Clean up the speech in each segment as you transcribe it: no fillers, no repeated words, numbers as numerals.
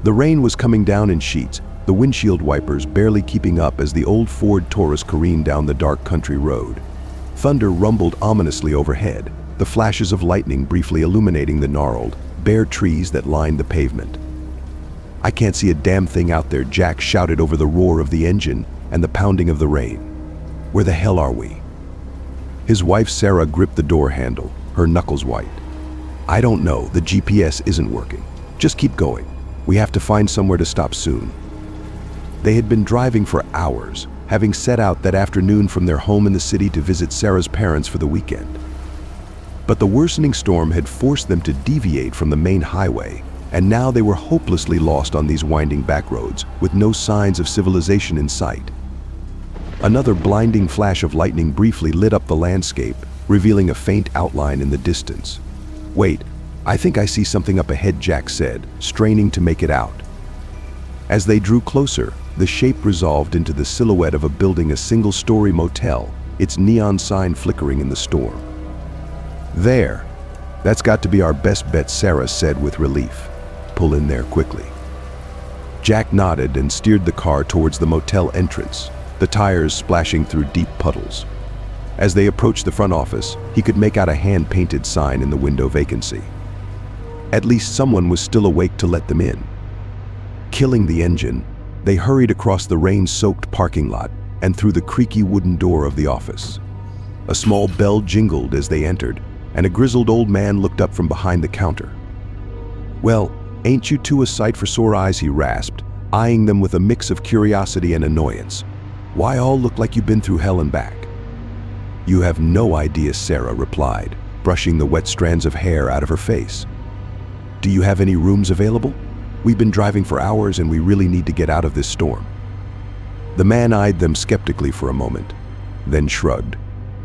The rain was coming down in sheets, the windshield wipers barely keeping up as the old Ford Taurus careened down the dark country road. Thunder rumbled ominously overhead, the flashes of lightning briefly illuminating the gnarled, bare trees that lined the pavement. "I can't see a damn thing out there," Jack shouted over the roar of the engine and the pounding of the rain. "Where the hell are we?" His wife Sarah gripped the door handle, her knuckles white. "I don't know, the GPS isn't working. Just keep going. We have to find somewhere to stop soon." They had been driving for hours, having set out that afternoon from their home in the city to visit Sarah's parents for the weekend. But the worsening storm had forced them to deviate from the main highway, and now they were hopelessly lost on these winding back roads, with no signs of civilization in sight. Another blinding flash of lightning briefly lit up the landscape, revealing a faint outline in the distance. "Wait, I think I see something up ahead," Jack said, straining to make it out. As they drew closer, the shape resolved into the silhouette of a building, a single-story motel, its neon sign flickering in the storm. "There. That's got to be our best bet," Sarah said with relief. "Pull in there quickly." Jack nodded and steered the car towards the motel entrance, the tires splashing through deep puddles. As they approached the front office, he could make out a hand-painted sign in the window, "Vacancy." At least someone was still awake to let them in. Killing the engine, they hurried across the rain-soaked parking lot and through the creaky wooden door of the office. A small bell jingled as they entered, and a grizzled old man looked up from behind the counter. "Well, ain't you two a sight for sore eyes?" he rasped, eyeing them with a mix of curiosity and annoyance. "Why all look like you've been through hell and back?" "You have no idea," Sarah replied, brushing the wet strands of hair out of her face. "Do you have any rooms available? We've been driving for hours and we really need to get out of this storm." The man eyed them skeptically for a moment, then shrugged.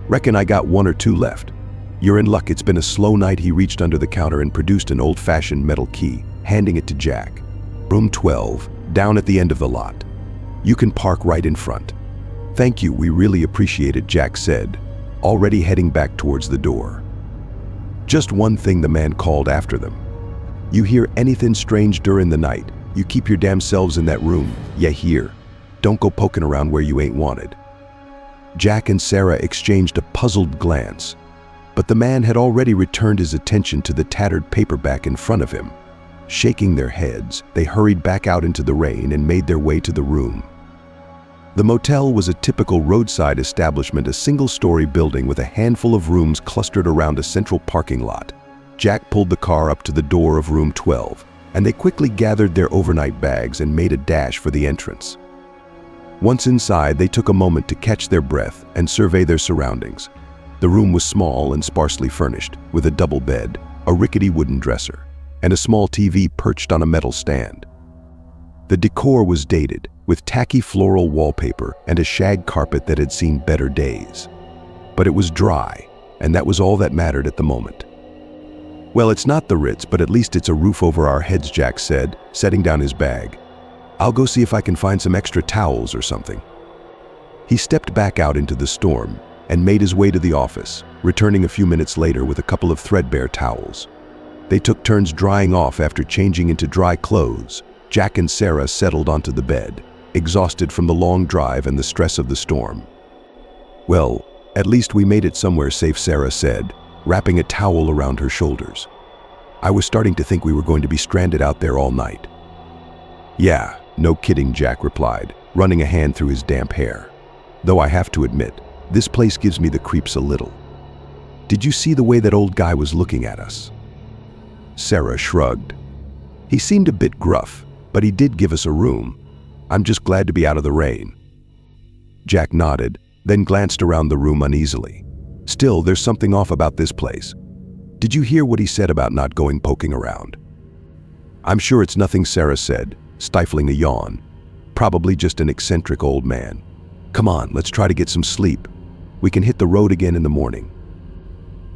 "Reckon I got one or two left. You're in luck, it's been a slow night." He reached under the counter and produced an old-fashioned metal key, handing it to Jack. "Room 12, down at the end of the lot. You can park right in front." "Thank you, we really appreciate it," Jack said, already heading back towards the door. "Just one thing," the man called after them. "You hear anything strange during the night, you keep your damn selves in that room, ya hear? Don't go poking around where you ain't wanted." Jack and Sarah exchanged a puzzled glance, but the man had already returned his attention to the tattered paperback in front of him. Shaking their heads, they hurried back out into the rain and made their way to the room. The motel was a typical roadside establishment, a single-story building with a handful of rooms clustered around a central parking lot. Jack pulled the car up to the door of room 12, and they quickly gathered their overnight bags and made a dash for the entrance. Once inside, they took a moment to catch their breath and survey their surroundings. The room was small and sparsely furnished, with a double bed, a rickety wooden dresser, and a small TV perched on a metal stand. The decor was dated, with tacky floral wallpaper and a shag carpet that had seen better days. But it was dry, and that was all that mattered at the moment. "Well, it's not the Ritz, but at least it's a roof over our heads," Jack said, setting down his bag. "I'll go see if I can find some extra towels or something." He stepped back out into the storm and made his way to the office, returning a few minutes later with a couple of threadbare towels. They took turns drying off after changing into dry clothes. Jack and Sarah settled onto the bed, exhausted from the long drive and the stress of the storm. "Well, at least we made it somewhere safe," Sarah said, wrapping a towel around her shoulders. "I was starting to think we were going to be stranded out there all night." "Yeah, no kidding," Jack replied, running a hand through his damp hair. "Though I have to admit, this place gives me the creeps a little. Did you see the way that old guy was looking at us?" Sarah shrugged. "He seemed a bit gruff, but he did give us a room. I'm just glad to be out of the rain." Jack nodded, then glanced around the room uneasily. "Still, there's something off about this place. Did you hear what he said about not going poking around?" "I'm sure it's nothing," Sarah said, stifling a yawn. "Probably just an eccentric old man. Come on, let's try to get some sleep. We can hit the road again in the morning."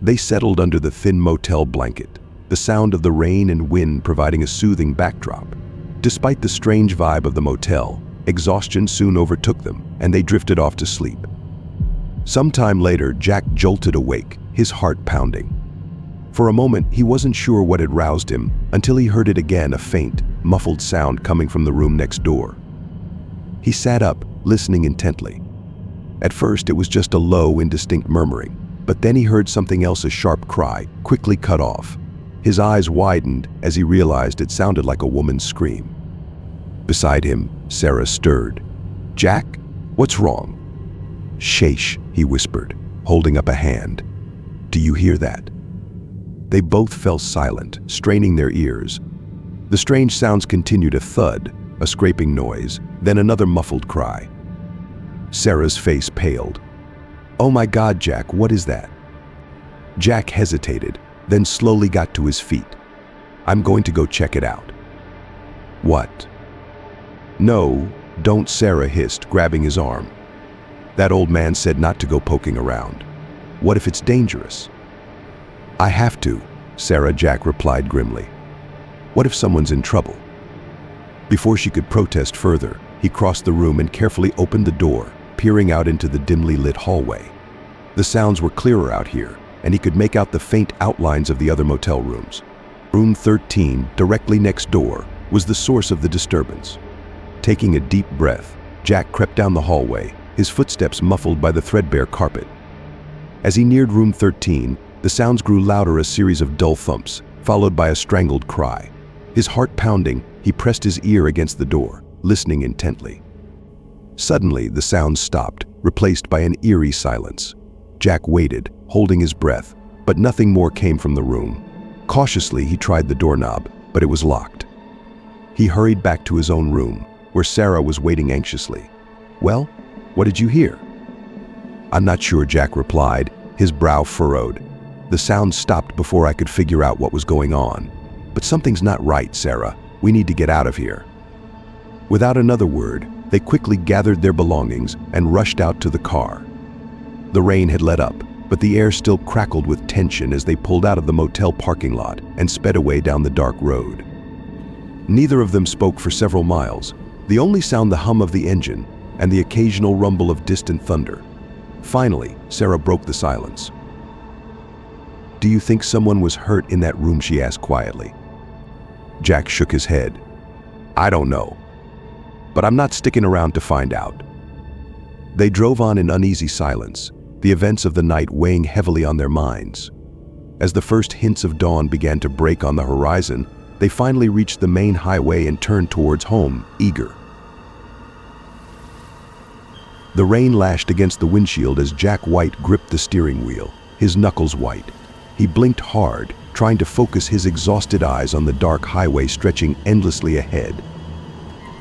They settled under the thin motel blanket, the sound of the rain and wind providing a soothing backdrop. Despite the strange vibe of the motel, exhaustion soon overtook them, and they drifted off to sleep. Sometime later, Jack jolted awake, his heart pounding. For a moment, he wasn't sure what had roused him, until he heard it again, a faint, muffled sound coming from the room next door. He sat up, listening intently. At first, it was just a low, indistinct murmuring, but then he heard something else, a sharp cry, quickly cut off. His eyes widened as he realized it sounded like a woman's scream. Beside him, Sarah stirred. "Jack, what's wrong?" "Sheesh," he whispered, holding up a hand. "Do you hear that?" They both fell silent, straining their ears. The strange sounds continued: a thud, a scraping noise, then another muffled cry. Sarah's face paled. "Oh my God, Jack, what is that?" Jack hesitated, then slowly got to his feet. "I'm going to go check it out." "What?" "No, don't," Sarah hissed, grabbing his arm. "That old man said not to go poking around. What if it's dangerous?" "I have to," Jack replied grimly. "What if someone's in trouble?" Before she could protest further, he crossed the room and carefully opened the door, peering out into the dimly lit hallway. The sounds were clearer out here, and he could make out the faint outlines of the other motel rooms. Room 13, directly next door, was the source of the disturbance. Taking a deep breath, Jack crept down the hallway, his footsteps muffled by the threadbare carpet. As he neared room 13, the sounds grew louder, a series of dull thumps, followed by a strangled cry. His heart pounding, he pressed his ear against the door, listening intently. Suddenly, the sounds stopped, replaced by an eerie silence. Jack waited, holding his breath, but nothing more came from the room. Cautiously, he tried the doorknob, but it was locked. He hurried back to his own room, where Sarah was waiting anxiously. "Well, what did you hear?" "I'm not sure," Jack replied, his brow furrowed. "The sound stopped before I could figure out what was going on. But something's not right, Sarah. We need to get out of here." Without another word, they quickly gathered their belongings and rushed out to the car. The rain had let up, but the air still crackled with tension as they pulled out of the motel parking lot and sped away down the dark road. Neither of them spoke for several miles, the only sound the hum of the engine and the occasional rumble of distant thunder. Finally, Sarah broke the silence. "Do you think someone was hurt in that room?" she asked quietly. Jack shook his head. "I don't know. But I'm not sticking around to find out." They drove on in uneasy silence, the events of the night weighing heavily on their minds. As the first hints of dawn began to break on the horizon, they finally reached the main highway and turned towards home, eager. The rain lashed against the windshield as Jack White gripped the steering wheel, his knuckles white. He blinked hard, trying to focus his exhausted eyes on the dark highway stretching endlessly ahead.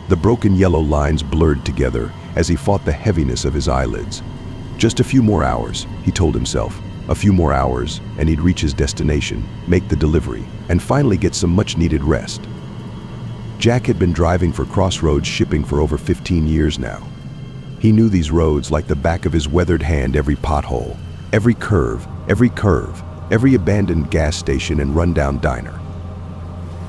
The broken yellow lines blurred together as he fought the heaviness of his eyelids. Just a few more hours, he told himself. A few more hours, and he'd reach his destination, make the delivery, and finally get some much-needed rest. Jack had been driving for Crossroads Shipping for over 15 years now. He knew these roads like the back of his weathered hand, every pothole, every curve, every abandoned gas station and rundown diner.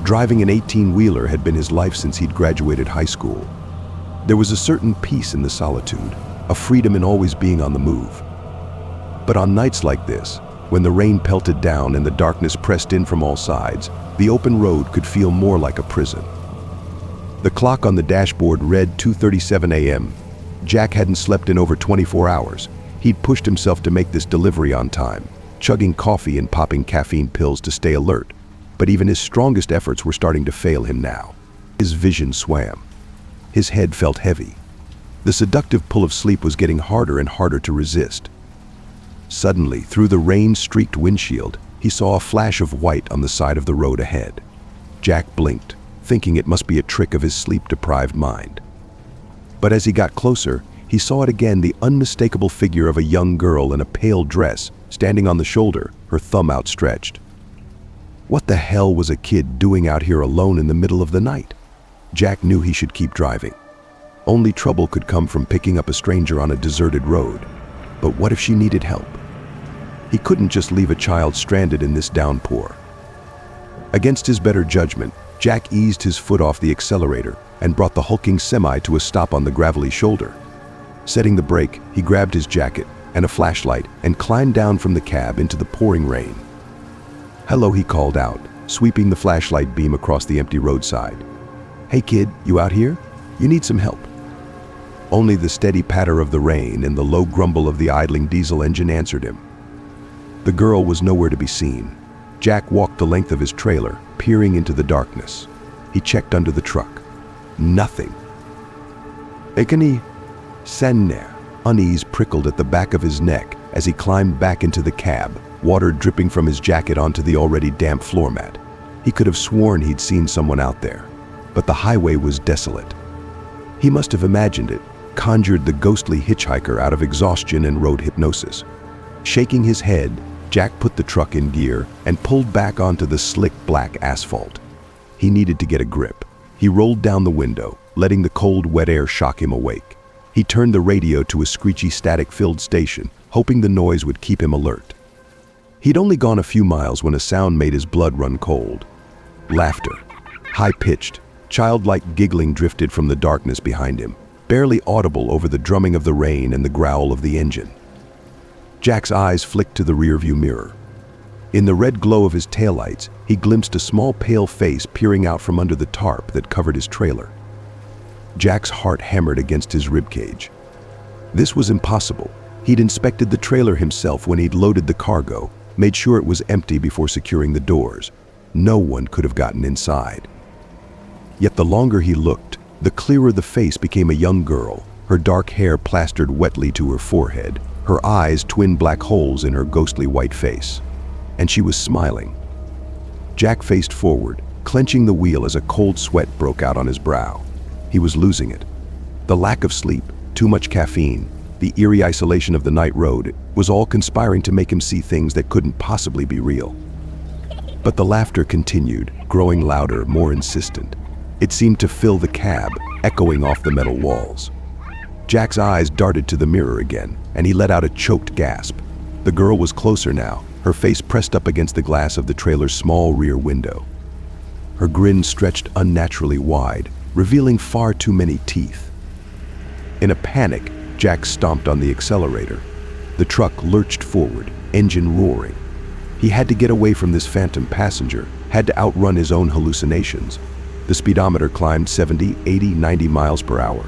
Driving an 18-wheeler had been his life since he'd graduated high school. There was a certain peace in the solitude, a freedom in always being on the move. But on nights like this, when the rain pelted down and the darkness pressed in from all sides, the open road could feel more like a prison. The clock on the dashboard read 2:37 a.m. Jack hadn't slept in over 24 hours. He'd pushed himself to make this delivery on time, chugging coffee and popping caffeine pills to stay alert. But even his strongest efforts were starting to fail him now. His vision swam. His head felt heavy. The seductive pull of sleep was getting harder and harder to resist. Suddenly, through the rain-streaked windshield, he saw a flash of white on the side of the road ahead. Jack blinked, thinking it must be a trick of his sleep-deprived mind. But as he got closer, he saw it again, the unmistakable figure of a young girl in a pale dress, standing on the shoulder, her thumb outstretched. What the hell was a kid doing out here alone in the middle of the night? Jack knew he should keep driving. Only trouble could come from picking up a stranger on a deserted road. But what if she needed help? He couldn't just leave a child stranded in this downpour. Against his better judgment, Jack eased his foot off the accelerator and brought the hulking semi to a stop on the gravelly shoulder. Setting the brake, he grabbed his jacket and a flashlight and climbed down from the cab into the pouring rain. "Hello," he called out, sweeping the flashlight beam across the empty roadside. "Hey kid, you out here? You need some help." Only the steady patter of the rain and the low grumble of the idling diesel engine answered him. The girl was nowhere to be seen. Jack walked the length of his trailer, peering into the darkness. He checked under the truck. Nothing. "Ekani Sanner." Unease prickled at the back of his neck as he climbed back into the cab, water dripping from his jacket onto the already damp floor mat. He could have sworn he'd seen someone out there, but the highway was desolate. He must have imagined it, conjured the ghostly hitchhiker out of exhaustion and road hypnosis. Shaking his head, Jack put the truck in gear and pulled back onto the slick black asphalt. He needed to get a grip. He rolled down the window, letting the cold, wet air shock him awake. He turned the radio to a screechy, static-filled station, hoping the noise would keep him alert. He'd only gone a few miles when a sound made his blood run cold. Laughter. High-pitched, childlike giggling drifted from the darkness behind him, barely audible over the drumming of the rain and the growl of the engine. Jack's eyes flicked to the rearview mirror. In the red glow of his taillights, he glimpsed a small pale face peering out from under the tarp that covered his trailer. Jack's heart hammered against his ribcage. This was impossible. He'd inspected the trailer himself when he'd loaded the cargo, made sure it was empty before securing the doors. No one could have gotten inside. Yet the longer he looked, the clearer the face became a young girl, her dark hair plastered wetly to her forehead, her eyes twin black holes in her ghostly white face. And she was smiling. Jack faced forward, clenching the wheel as a cold sweat broke out on his brow. He was losing it. The lack of sleep, too much caffeine, the eerie isolation of the night road was all conspiring to make him see things that couldn't possibly be real. But the laughter continued, growing louder, more insistent. It seemed to fill the cab, echoing off the metal walls. Jack's eyes darted to the mirror again, and he let out a choked gasp. The girl was closer now, her face pressed up against the glass of the trailer's small rear window. Her grin stretched unnaturally wide, revealing far too many teeth. In a panic, Jack stomped on the accelerator. The truck lurched forward, engine roaring. He had to get away from this phantom passenger, had to outrun his own hallucinations. The speedometer climbed 70, 80, 90 miles per hour.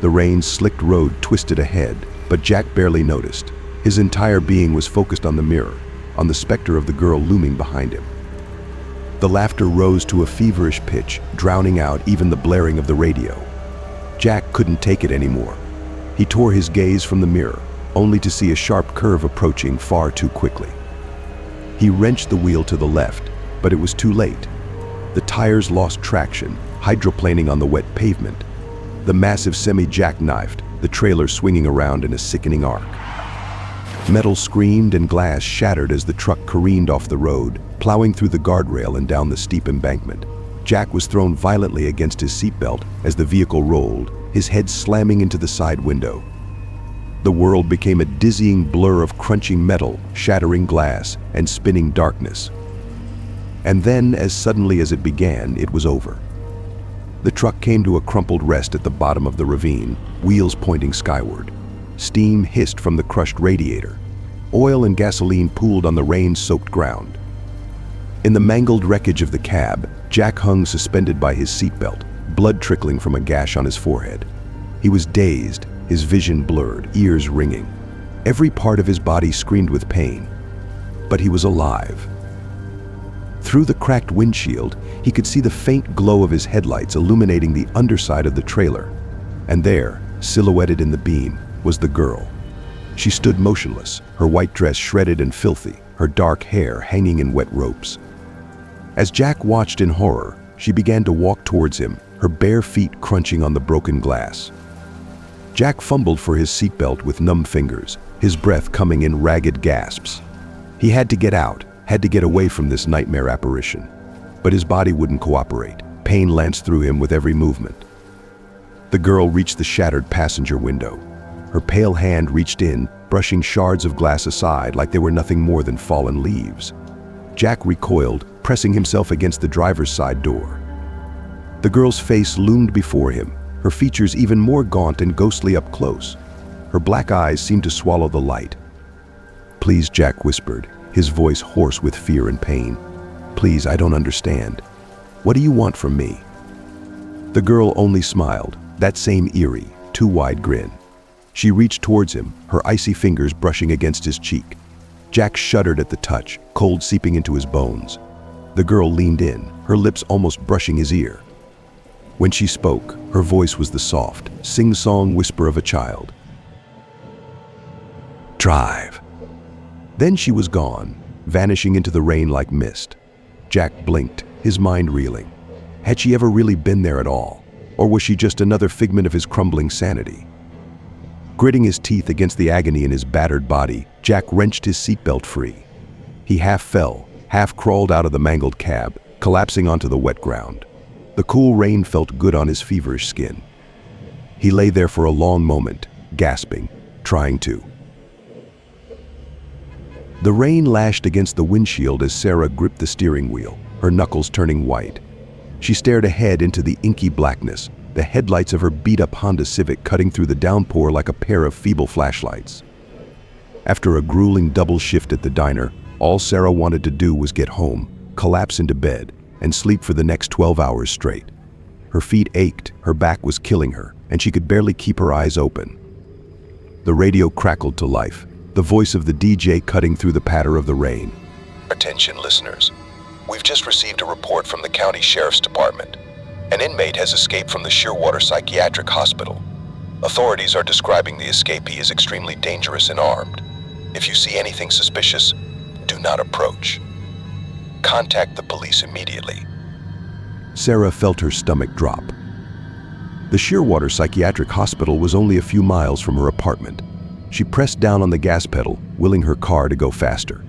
The rain slicked road twisted ahead, but Jack barely noticed. His entire being was focused on the mirror, on the specter of the girl looming behind him. The laughter rose to a feverish pitch, drowning out even the blaring of the radio. Jack couldn't take it anymore. He tore his gaze from the mirror, only to see a sharp curve approaching far too quickly. He wrenched the wheel to the left, but it was too late. The tires lost traction, hydroplaning on the wet pavement. The massive semi-jackknifed, the trailer swinging around in a sickening arc. Metal screamed and glass shattered as the truck careened off the road, plowing through the guardrail and down the steep embankment. Jack was thrown violently against his seatbelt as the vehicle rolled, his head slamming into the side window. The world became a dizzying blur of crunching metal, shattering glass, and spinning darkness. And then, as suddenly as it began, it was over. The truck came to a crumpled rest at the bottom of the ravine, wheels pointing skyward. Steam hissed from the crushed radiator. Oil and gasoline pooled on the rain-soaked ground. In the mangled wreckage of the cab, Jack hung suspended by his seatbelt, blood trickling from a gash on his forehead. He was dazed, his vision blurred, ears ringing. Every part of his body screamed with pain. But he was alive. Through the cracked windshield, he could see the faint glow of his headlights illuminating the underside of the trailer. And there, silhouetted in the beam, was the girl. She stood motionless, her white dress shredded and filthy, her dark hair hanging in wet ropes. As Jack watched in horror, she began to walk towards him, her bare feet crunching on the broken glass. Jack fumbled for his seatbelt with numb fingers, his breath coming in ragged gasps. He had to get out, had to get away from this nightmare apparition. But his body wouldn't cooperate. Pain lanced through him with every movement. The girl reached the shattered passenger window. Her pale hand reached in, brushing shards of glass aside like they were nothing more than fallen leaves. Jack recoiled, pressing himself against the driver's side door. The girl's face loomed before him, her features even more gaunt and ghostly up close. Her black eyes seemed to swallow the light. "Please," Jack whispered, his voice hoarse with fear and pain. "Please, I don't understand. What do you want from me?" The girl only smiled, that same eerie, too wide grin. She reached towards him, her icy fingers brushing against his cheek. Jack shuddered at the touch, cold seeping into his bones. The girl leaned in, her lips almost brushing his ear. When she spoke, her voice was the soft, sing-song whisper of a child. "Drive." Then she was gone, vanishing into the rain like mist. Jack blinked, his mind reeling. Had she ever really been there at all? Or was she just another figment of his crumbling sanity? Gritting his teeth against the agony in his battered body, Jack wrenched his seatbelt free. He half fell, half crawled out of the mangled cab, collapsing onto the wet ground. The cool rain felt good on his feverish skin. He lay there for a long moment, gasping, trying to. The rain lashed against the windshield as Sarah gripped the steering wheel, her knuckles turning white. She stared ahead into the inky blackness, the headlights of her beat-up Honda Civic cutting through the downpour like a pair of feeble flashlights. After a grueling double shift at the diner, all Sarah wanted to do was get home, collapse into bed, and sleep for the next 12 hours straight. Her feet ached, her back was killing her, and she could barely keep her eyes open. The radio crackled to life, the voice of the DJ cutting through the patter of the rain. "Attention listeners. We've just received a report from the county sheriff's department. An inmate has escaped from the Shearwater Psychiatric Hospital. Authorities are describing the escapee as extremely dangerous and armed. If you see anything suspicious, do not approach. Contact the police immediately." Sarah felt her stomach drop. The Shearwater Psychiatric Hospital was only a few miles from her apartment. She pressed down on the gas pedal, willing her car to go faster.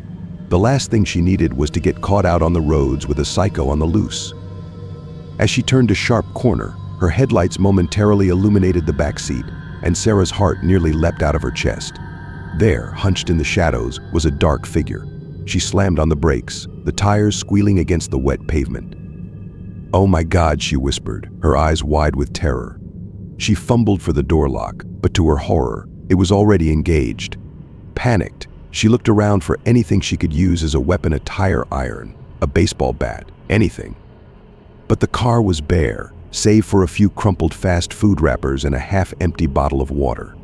The last thing she needed was to get caught out on the roads with a psycho on the loose. As she turned a sharp corner, her headlights momentarily illuminated the back seat, and Sarah's heart nearly leapt out of her chest. There, hunched in the shadows, was a dark figure. She slammed on the brakes, the tires squealing against the wet pavement. "Oh my God," she whispered, her eyes wide with terror. She fumbled for the door lock, but to her horror, it was already engaged. Panicked, she looked around for anything she could use as a weapon: a tire iron, a baseball bat, anything. But the car was bare, save for a few crumpled fast food wrappers and a half-empty bottle of water.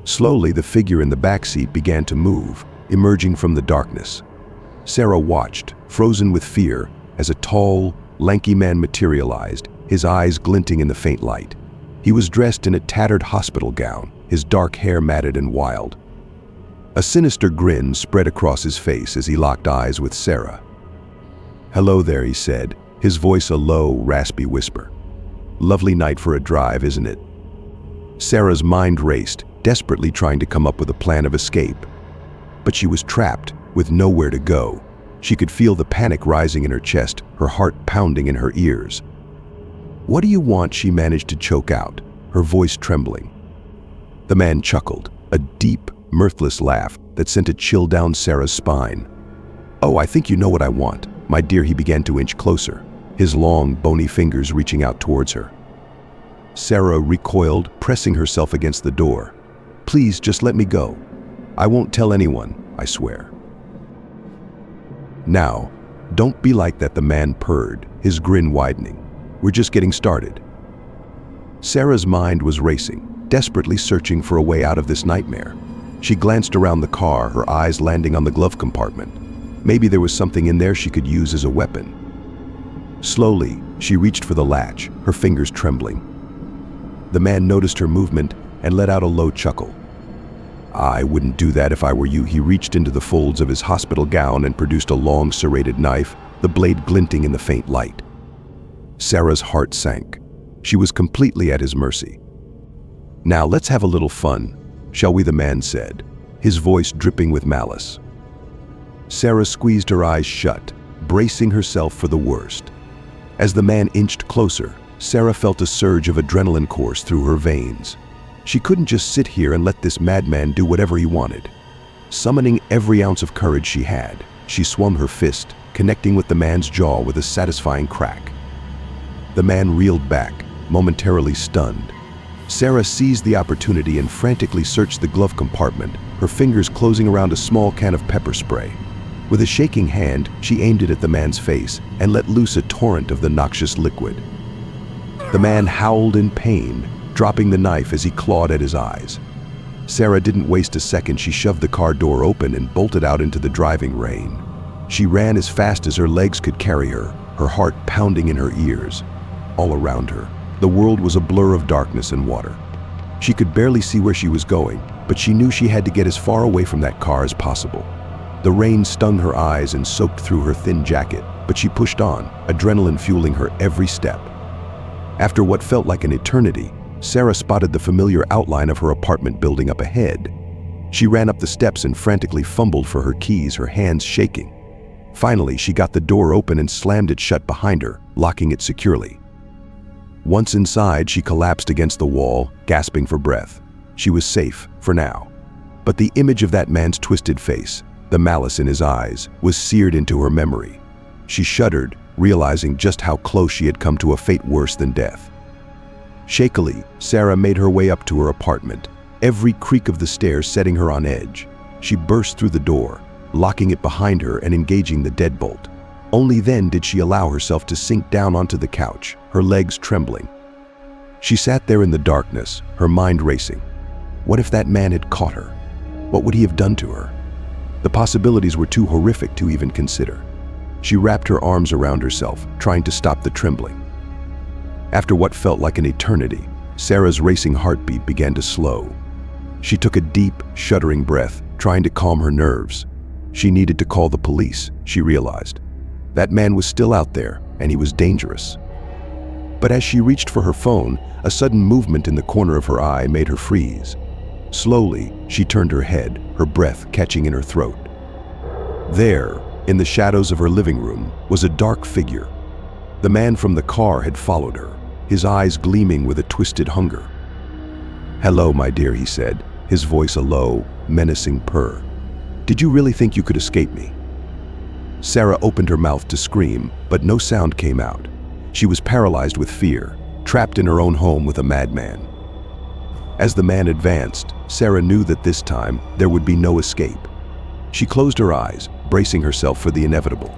Slowly, the figure in the backseat began to move, emerging from the darkness. Sarah watched, frozen with fear, as a tall, lanky man materialized, his eyes glinting in the faint light. He was dressed in a tattered hospital gown, his dark hair matted and wild. A sinister grin spread across his face as he locked eyes with Sarah. "Hello there," he said, his voice a low, raspy whisper. "Lovely night for a drive, isn't it?" Sarah's mind raced, desperately trying to come up with a plan of escape. But she was trapped, with nowhere to go. She could feel the panic rising in her chest, her heart pounding in her ears. "What do you want?" she managed to choke out, her voice trembling. The man chuckled, a deep, mirthless laugh that sent a chill down Sarah's spine. "Oh, I think you know what I want, my dear." He began to inch closer, his long, bony fingers reaching out towards her. Sarah recoiled, pressing herself against the door. "Please, just let me go. I won't tell anyone, I swear." "Now, don't be like that," the man purred, his grin widening. "We're just getting started." Sarah's mind was racing, desperately searching for a way out of this nightmare. She glanced around the car, her eyes landing on the glove compartment. Maybe there was something in there she could use as a weapon. Slowly, she reached for the latch, her fingers trembling. The man noticed her movement and let out a low chuckle. "I wouldn't do that if I were you." He reached into the folds of his hospital gown and produced a long, serrated knife, the blade glinting in the faint light. Sarah's heart sank. She was completely at his mercy. "Now let's have a little fun, shall we?" the man said, his voice dripping with malice. Sarah squeezed her eyes shut, bracing herself for the worst. As the man inched closer, Sarah felt a surge of adrenaline course through her veins. She couldn't just sit here and let this madman do whatever he wanted. Summoning every ounce of courage she had, she swung her fist, connecting with the man's jaw with a satisfying crack. The man reeled back, momentarily stunned. Sarah seized the opportunity and frantically searched the glove compartment, her fingers closing around a small can of pepper spray. With a shaking hand, she aimed it at the man's face and let loose a torrent of the noxious liquid. The man howled in pain, dropping the knife as he clawed at his eyes. Sarah didn't waste a second. She shoved the car door open and bolted out into the driving rain. She ran as fast as her legs could carry her heart pounding in her ears. All around her, the world was a blur of darkness and water. She could barely see where she was going, but she knew she had to get as far away from that car as possible. The rain stung her eyes and soaked through her thin jacket, but she pushed on, adrenaline fueling her every step. After what felt like an eternity, Sarah spotted the familiar outline of her apartment building up ahead. She ran up the steps and frantically fumbled for her keys, her hands shaking. Finally, she got the door open and slammed it shut behind her, locking it securely. Once inside, she collapsed against the wall, gasping for breath. She was safe, for now. But the image of that man's twisted face, the malice in his eyes, was seared into her memory. She shuddered, realizing just how close she had come to a fate worse than death. Shakily, Sarah made her way up to her apartment, every creak of the stairs setting her on edge. She burst through the door, locking it behind her and engaging the deadbolt. Only then did she allow herself to sink down onto the couch, her legs trembling. She sat there in the darkness, her mind racing. What if that man had caught her? What would he have done to her? The possibilities were too horrific to even consider. She wrapped her arms around herself, trying to stop the trembling. After what felt like an eternity, Sarah's racing heartbeat began to slow. She took a deep, shuddering breath, trying to calm her nerves. She needed to call the police, she realized. That man was still out there, and he was dangerous. But as she reached for her phone, a sudden movement in the corner of her eye made her freeze. Slowly, she turned her head, her breath catching in her throat. There, in the shadows of her living room, was a dark figure. The man from the car had followed her, his eyes gleaming with a twisted hunger. "Hello, my dear," he said, his voice a low, menacing purr. "Did you really think you could escape me?" Sarah opened her mouth to scream, but no sound came out. She was paralyzed with fear, trapped in her own home with a madman. As the man advanced, Sarah knew that this time there would be no escape. She closed her eyes, bracing herself for the inevitable.